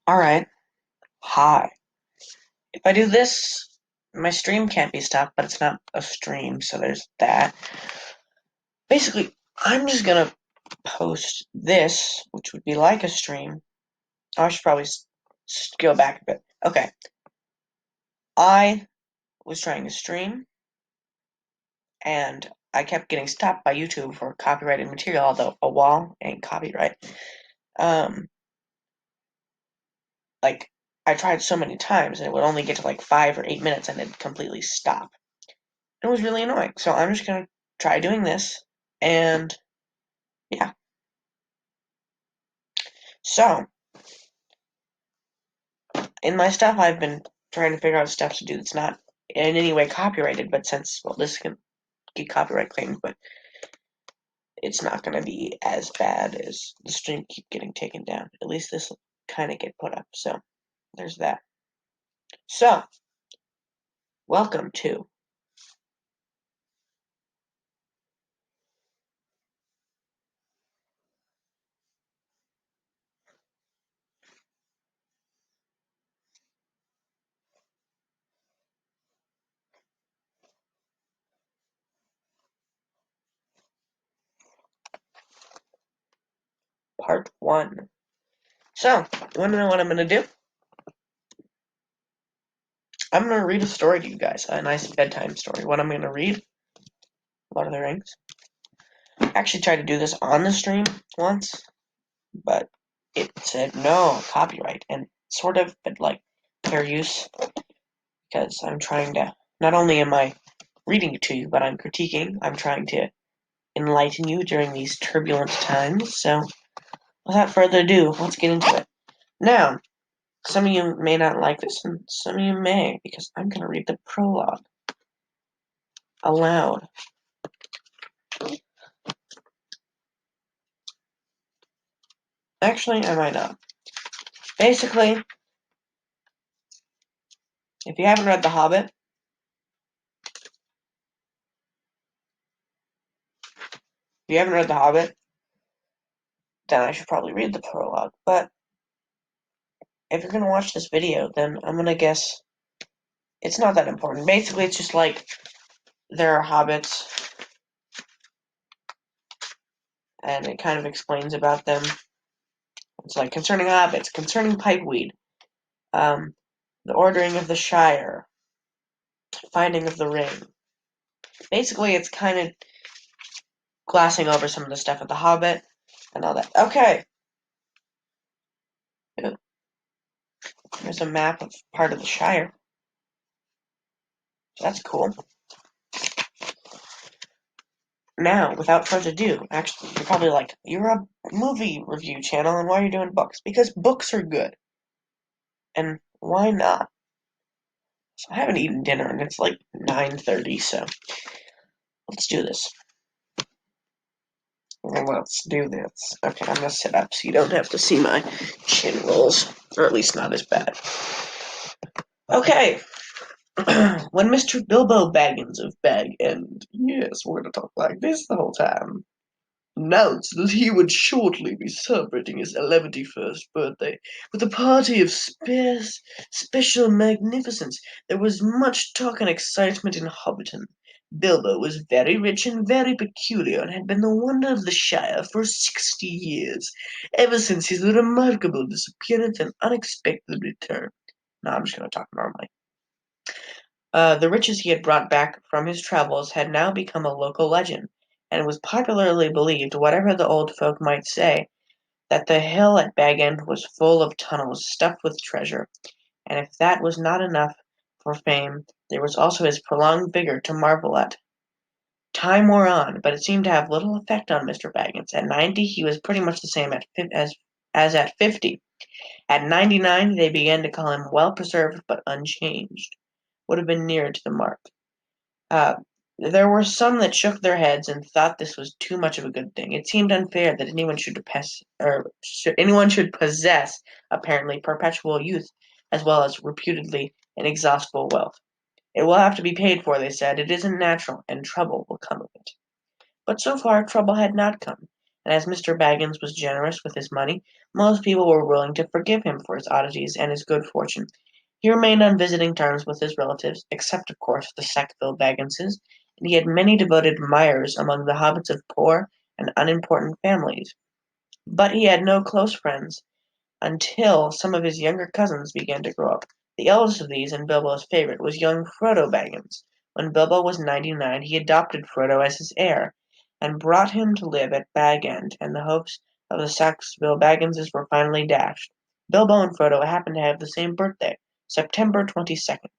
Alright, hi. If I do this, my stream can't be stopped, but it's not a stream, so there's that. Basically, I'm just gonna post this, which would be like a stream. Oh, I should probably go back a bit. Okay, I was trying to stream, and I kept getting stopped by YouTube for copyrighted material, although a wall ain't copyright. Um, like, I tried so many times, and it would only get to like 5 or 8 minutes, and it'd completely stop. It was really annoying. So I'm just gonna try doing this, and yeah. So in my stuff, I've been trying to figure out stuff to do that's not in any way copyrighted. But since this can get copyright claimed, but it's not gonna be as bad as the stream keep getting taken down. At least this will kind of get put up. So there's that. So welcome to part 1. So you want to know what I'm gonna do? I'm gonna read a story to you guys, a nice bedtime story. What I'm gonna read? Lord of the Rings. I actually tried to do this on the stream once, but it said no copyright, and sort of, but like fair use, because I'm trying to, not only am I reading it to you, but I'm critiquing. I'm trying to enlighten you during these turbulent times. So without further ado, let's get into it. Now, some of you may not like this, and some of you may, because I'm going to read the prologue aloud. Actually, I might not. Basically, if you haven't read The Hobbit, then I should probably read the prologue. But if you're going to watch this video, then I'm going to guess it's not that important. Basically, it's just like there are hobbits, and it kind of explains about them. It's like concerning hobbits, concerning pipeweed, the ordering of the Shire, finding of the ring. Basically, it's kind of glassing over some of the stuff of the Hobbit and all that. Okay, there's a map of part of the Shire. So that's cool. Now, without further ado, actually, you're probably like, you're a movie review channel, and why are you doing books? Because books are good. And why not? So I haven't eaten dinner, and it's like 9:30, so let's do this. Let's do this. Okay, I'm gonna sit up so you don't have to see my chin rolls, or at least not as bad. Okay, when Mr. Bilbo Baggins of Bag End, yes, we're gonna talk like this the whole time, announced that he would shortly be celebrating his 111st birthday with a party of special magnificence. There was much talk and excitement in Hobbiton. Bilbo was very rich and very peculiar, and had been the wonder of the Shire for 60 years, ever since his remarkable disappearance and unexpected return. No, I'm just going to talk normally. The riches he had brought back from his travels had now become a local legend, and it was popularly believed, whatever the old folk might say, that the hill at Bag End was full of tunnels stuffed with treasure, and if that was not enough for fame, there was also his prolonged vigor to marvel at. Time wore on, but it seemed to have little effect on Mr. Baggins. At 90, he was pretty much the same as at 50. At 99, they began to call him well-preserved but unchanged. Would have been nearer to the mark. Uh, there were some that shook their heads and thought this was too much of a good thing. It seemed unfair that anyone should possess apparently perpetual youth, as well as reputedly inexhaustible wealth. It will have to be paid for, they said. It isn't natural, and trouble will come of it. But so far trouble had not come. and as Mr. Baggins was generous with his money, most people were willing to forgive him for his oddities and his good fortune. He remained on visiting terms with his relatives, except of course the Sackville Bagginses, and he had many devoted admirers among the hobbits of poor and unimportant families. But he had no close friends until some of his younger cousins began to grow up. The eldest of these, and Bilbo's favorite, was young Frodo Baggins. When Bilbo was 99, he adopted Frodo as his heir, and brought him to live at Bag End, and the hopes of the Sackville Bagginses were finally dashed. Bilbo and Frodo happened to have the same birthday, September 22nd.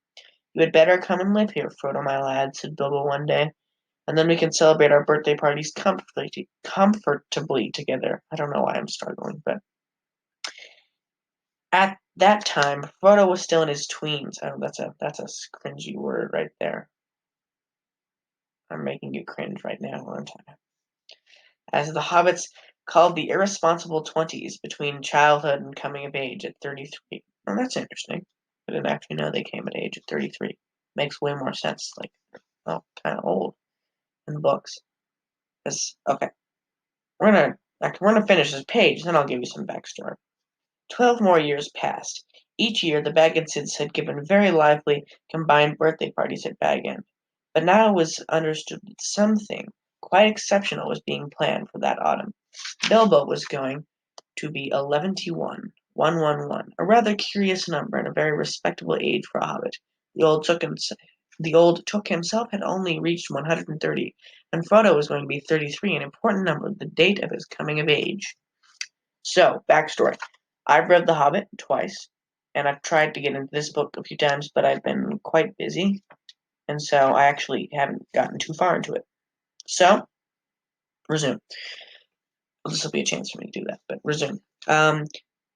"You had better come and live here, Frodo, my lad," said Bilbo one day, "and then we can celebrate our birthday parties comfortably together." I don't know why I'm struggling, but at that time, Frodo was still in his tweens. Oh, that's a cringy word right there. I'm making you cringe right now, aren't I? As the hobbits called the irresponsible 20s between childhood and coming of age at 33. Oh, that's interesting. I didn't actually know they came at age at 33. Makes way more sense. Like, oh, kind of old in books. Okay, we're gonna finish this page, then I'll give you some backstory. 12 more years passed. Each year the Bagginses had given very lively combined birthday parties at Bag End, but now it was understood that something quite exceptional was being planned for that autumn. Bilbo was going to be 111, 111, a rather curious number and a very respectable age for a hobbit. The old Took himself had only reached 130, and Frodo was going to be 33, an important number, the date of his coming of age. So, backstory. I've read The Hobbit twice, and I've tried to get into this book a few times, but I've been quite busy, and so I actually haven't gotten too far into it. So, resume. Well, this will be a chance for me to do that, but resume.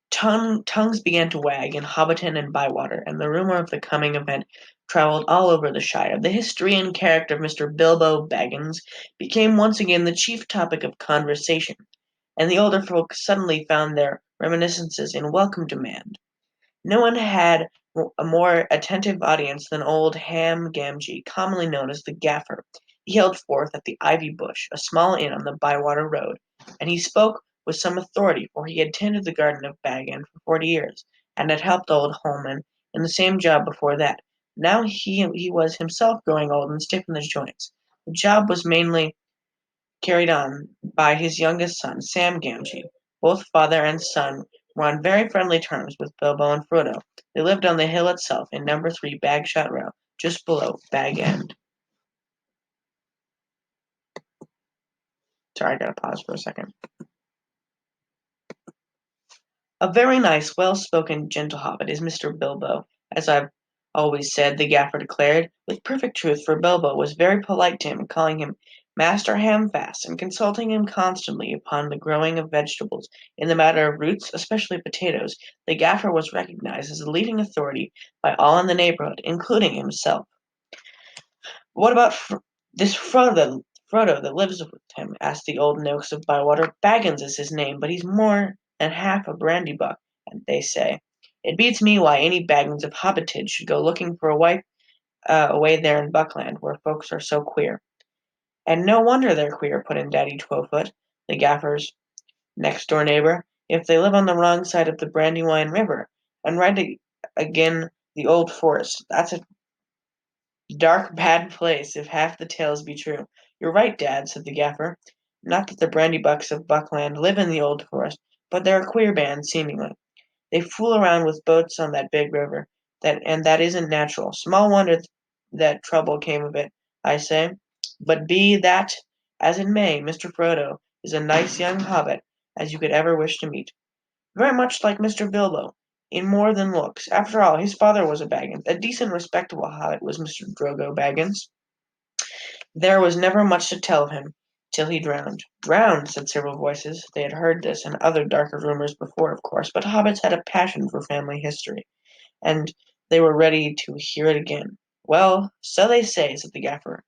Tongues began to wag in Hobbiton and Bywater, and the rumor of the coming event travelled all over the Shire. The history and character of Mr. Bilbo Baggins became once again the chief topic of conversation, and the older folk suddenly found their reminiscences in welcome demand. No one had a more attentive audience than old Ham Gamgee, commonly known as the Gaffer. He held forth at the Ivy Bush, a small inn on the Bywater Road, and he spoke with some authority, for he had tended the garden of Bag End for 40 years, and had helped old Holman in the same job before that. Now he was himself growing old and stiff in the joints. The job was mainly carried on by his youngest son, Sam Gamgee. Both father and son were on very friendly terms with Bilbo and Frodo. They lived on the hill itself, in number 3 Bagshot Row, just below Bag End. Sorry, I gotta pause for a second. A very nice, well-spoken, gentle hobbit is Mr. Bilbo, as I've always said, the Gaffer declared, with perfect truth, for Bilbo was very polite to him, calling him Master Hamfast, and consulting him constantly upon the growing of vegetables. In the matter of roots, especially potatoes, the Gaffer was recognized as the leading authority by all in the neighborhood, including himself. "What about this Frodo that lives with him?" asked the old Noakes of Bywater. "Baggins is his name, but he's more than half a brandy-buck, and they say. It beats me why any Baggins of Hobbitage should go looking for a wife away there in Buckland, where folks are so queer." "And no wonder they're queer," put in Daddy Twelfoot, the Gaffer's next-door neighbor, "if they live on the wrong side of the Brandywine River, and right agin the old forest. That's a dark, bad place, if half the tales be true." "You're right, Dad," said the Gaffer. "Not that the Brandybucks of Buckland live in the old forest, but they're a queer band, seemingly. They fool around with boats on that big river, and that isn't natural. Small wonder that trouble came of it, I say. But be that as it may, Mr. Frodo is a nice young hobbit as you could ever wish to meet. Very much like Mr. Bilbo, in more than looks. After all, his father was a Baggins. A decent, respectable hobbit was Mr. Drogo Baggins. There was never much to tell of him, till he drowned." "Drowned!" said several voices. They had heard this and other darker rumors before, of course, but hobbits had a passion for family history, and they were ready to hear it again. "Well, so they say," said the Gaffer.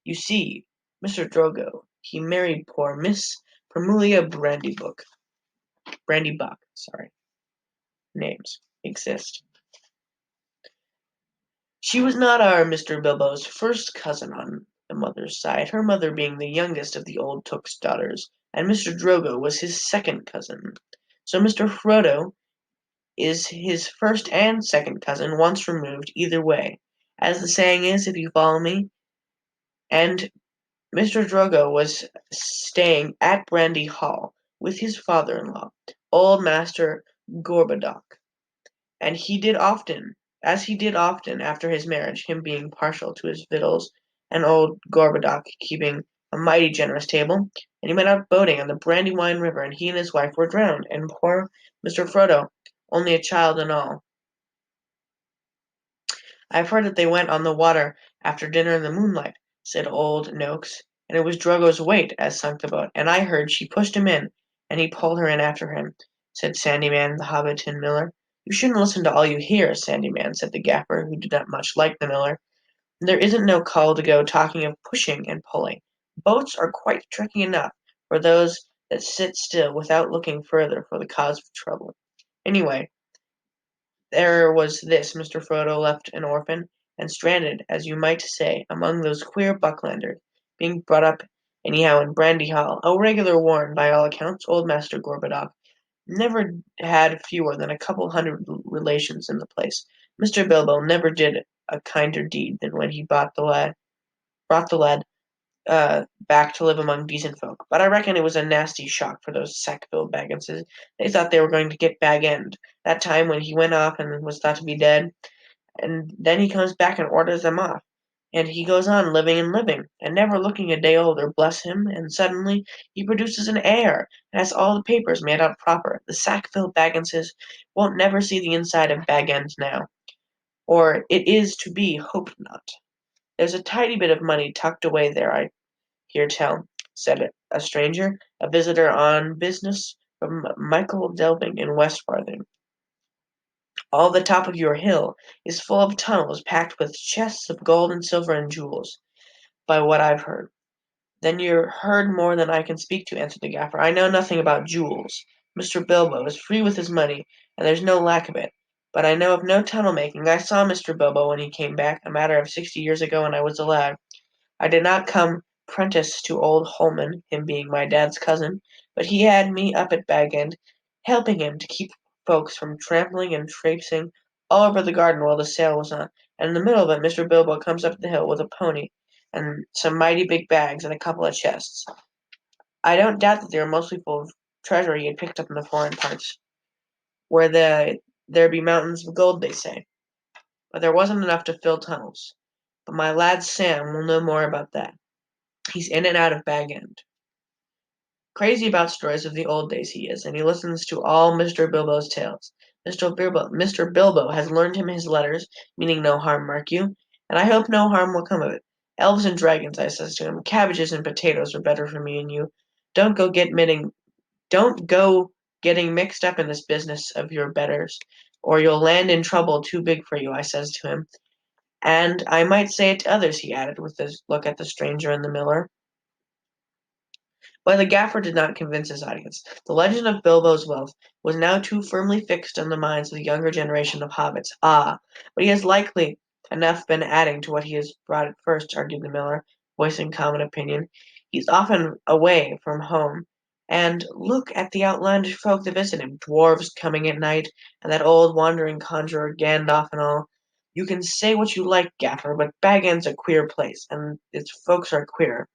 "You see, Mr. Drogo, he married poor Miss Permulia Brandybuck, sorry. Names exist. She was not our Mr. Bilbo's first cousin on the mother's side, her mother being the youngest of the old Took's daughters. and Mr. Drogo was his second cousin. So Mr. Frodo is his first and second cousin once removed either way, as the saying is, if you follow me. And Mr. Drogo was staying at Brandy Hall with his father-in-law, old Master Gorboduc, and he did often after his marriage, him being partial to his victuals, and old Gorboduc keeping a mighty generous table, and he went out boating on the Brandywine River, and he and his wife were drowned, and poor Mr. Frodo, only a child and all. I've heard that they went on the water after dinner in the moonlight, said old Noakes, and it was Drogo's weight as sunk the boat, and I heard she pushed him in, and he pulled her in after him, said Sandyman the Hobbiton miller. You shouldn't listen to all you hear, Sandyman, said the Gaffer, who did not much like the miller. There isn't no call to go talking of pushing and pulling. Boats are quite tricky enough for those that sit still without looking further for the cause of trouble. Anyway, there was this Mr. Frodo left an orphan, and stranded, as you might say, among those queer Bucklanders, being brought up anyhow in Brandy Hall, a regular warren by all accounts. Old Master Gorboduc never had fewer than a couple hundred relations in the place. Mr. Bilbo never did a kinder deed than when he brought the lad back to live among decent folk. But I reckon it was a nasty shock for those Sackville Bagginses. They thought they were going to get Bag End, that time when he went off and was thought to be dead, and then he comes back and orders them off. And he goes on living and living, and never looking a day older, bless him, and suddenly he produces an heir, and has all the papers made out proper. The Sackville Bagginses won't never see the inside of Bag End now, or it is to be hoped not. There's a tidy bit of money tucked away there, I hear tell, said a stranger, a visitor on business from Michael Delving in West Farthing. All the top of your hill is full of tunnels packed with chests of gold and silver and jewels, by what I've heard. Then you've heard more than I can speak to, answered the Gaffer. I know nothing about jewels. Mr. Bilbo is free with his money, and there's no lack of it. But I know of no tunnel making. I saw Mr. Bilbo when he came back, a matter of 60 years ago when I was a lad. I did not come prentice to old Holman, him being my dad's cousin, but he had me up at Bag End, helping him to keep folks from trampling and traipsing all over the garden while the sale was on, and in the middle of it Mr. Bilbo comes up the hill with a pony and some mighty big bags and a couple of chests. I don't doubt that they were mostly full of treasure he had picked up in the foreign parts, where there be mountains of gold, they say. But there wasn't enough to fill tunnels. But my lad Sam will know more about that. He's in and out of Bag End. Crazy about stories of the old days he is, and he listens to all Mr. Bilbo's tales. Mr. Bilbo has learned him his letters, meaning no harm, mark you, and I hope no harm will come of it. Elves and dragons, I says to him, cabbages and potatoes are better for me and you. Don't go get mitting, don't go getting mixed up in this business of your betters, or you'll land in trouble too big for you, I says to him. And I might say it to others, he added, with a look at the stranger and the miller. But the Gaffer did not convince his audience. The legend of Bilbo's wealth was now too firmly fixed on the minds of the younger generation of hobbits. Ah, but he has likely enough been adding to what he has brought at first, argued the miller, voicing common opinion. He's often away from home, and look at the outlandish folk that visit him, dwarves coming at night, and that old wandering conjurer Gandalf and all. You can say what you like, Gaffer, but Bag End's a queer place, and its folks are queer.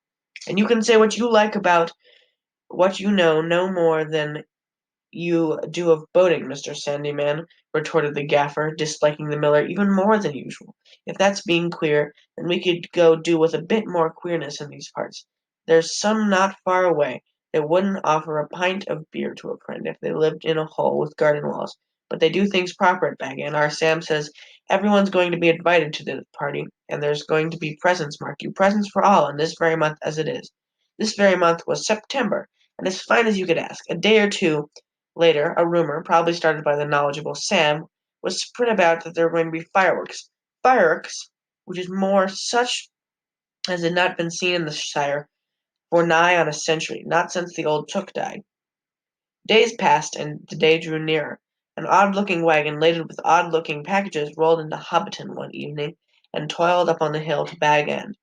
And you can say what you like about what you know no more than you do of boating, Mr. Sandyman, retorted the Gaffer, disliking the miller even more than usual. If that's being queer, then we could go do with a bit more queerness in these parts. There's some not far away that wouldn't offer a pint of beer to a friend if they lived in a hole with garden walls. But they do things proper at Bag End. Our Sam says everyone's going to be invited to the party, and there's going to be presents, mark you, presents for all, in this very month as it is. This very month was September, and as fine as you could ask. A day or two later, a rumor, probably started by the knowledgeable Sam, was spread about that there were going to be fireworks. Fireworks, which is more such as had not been seen in the Shire for nigh on a century, not since the old Took died. Days passed, and the day drew nearer. An odd-looking wagon laden with odd-looking packages rolled into Hobbiton one evening, and toiled up on the hill to Bag End.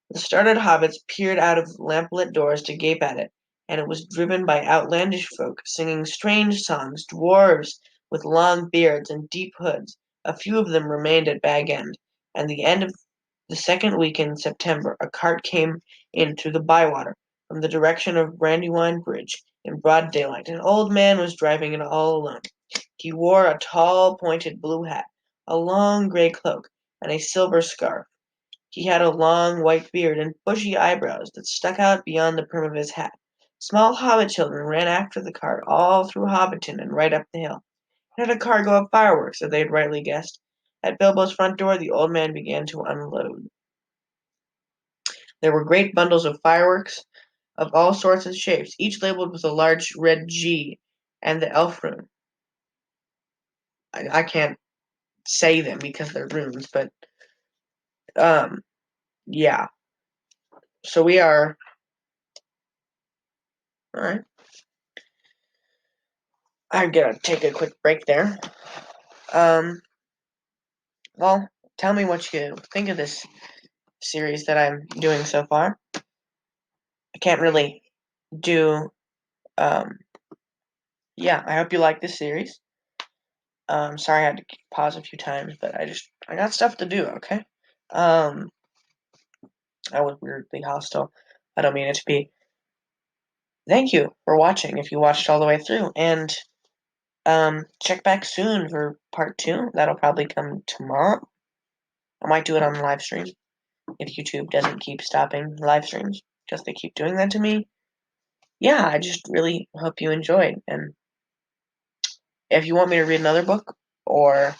The startled hobbits peered out of lamp-lit doors to gape at it, and it was driven by outlandish folk, singing strange songs, dwarves with long beards and deep hoods. A few of them remained at Bag End, and the end of the second week in September a cart came in through the Bywater, from the direction of Brandywine Bridge, in broad daylight. An old man was driving it all alone. He wore a tall, pointed blue hat, a long grey cloak, and a silver scarf. He had a long white beard and bushy eyebrows that stuck out beyond the brim of his hat. Small hobbit children ran after the cart all through Hobbiton and right up the hill. It had a cargo of fireworks, as they had rightly guessed. At Bilbo's front door the old man began to unload. There were great bundles of fireworks of all sorts and shapes, each labeled with a large red G and the elf rune. I can't say them because they're runes, but yeah. So we are all right. I'm gonna take a quick break there. Well, tell me what you think of this series that I'm doing so far. I can't really do. Yeah, I hope you like this series. Sorry I had to pause a few times, but I got stuff to do. Okay. I was weirdly hostile. I don't mean it to be. Thank you for watching. If you watched all the way through, and check back soon for part 2. That'll probably come tomorrow. I might do it on live stream if YouTube doesn't keep stopping live streams because they keep doing that to me. Yeah, I just really hope you enjoyed. And if you want me to read another book or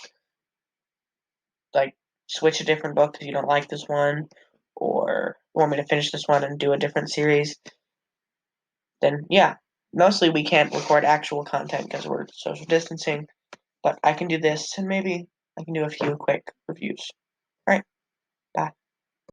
like switch a different book if you don't like this one, or you want me to finish this one and do a different series, then yeah. Mostly we can't record actual content because we're social distancing, but I can do this and maybe I can do a few quick reviews. All right, bye.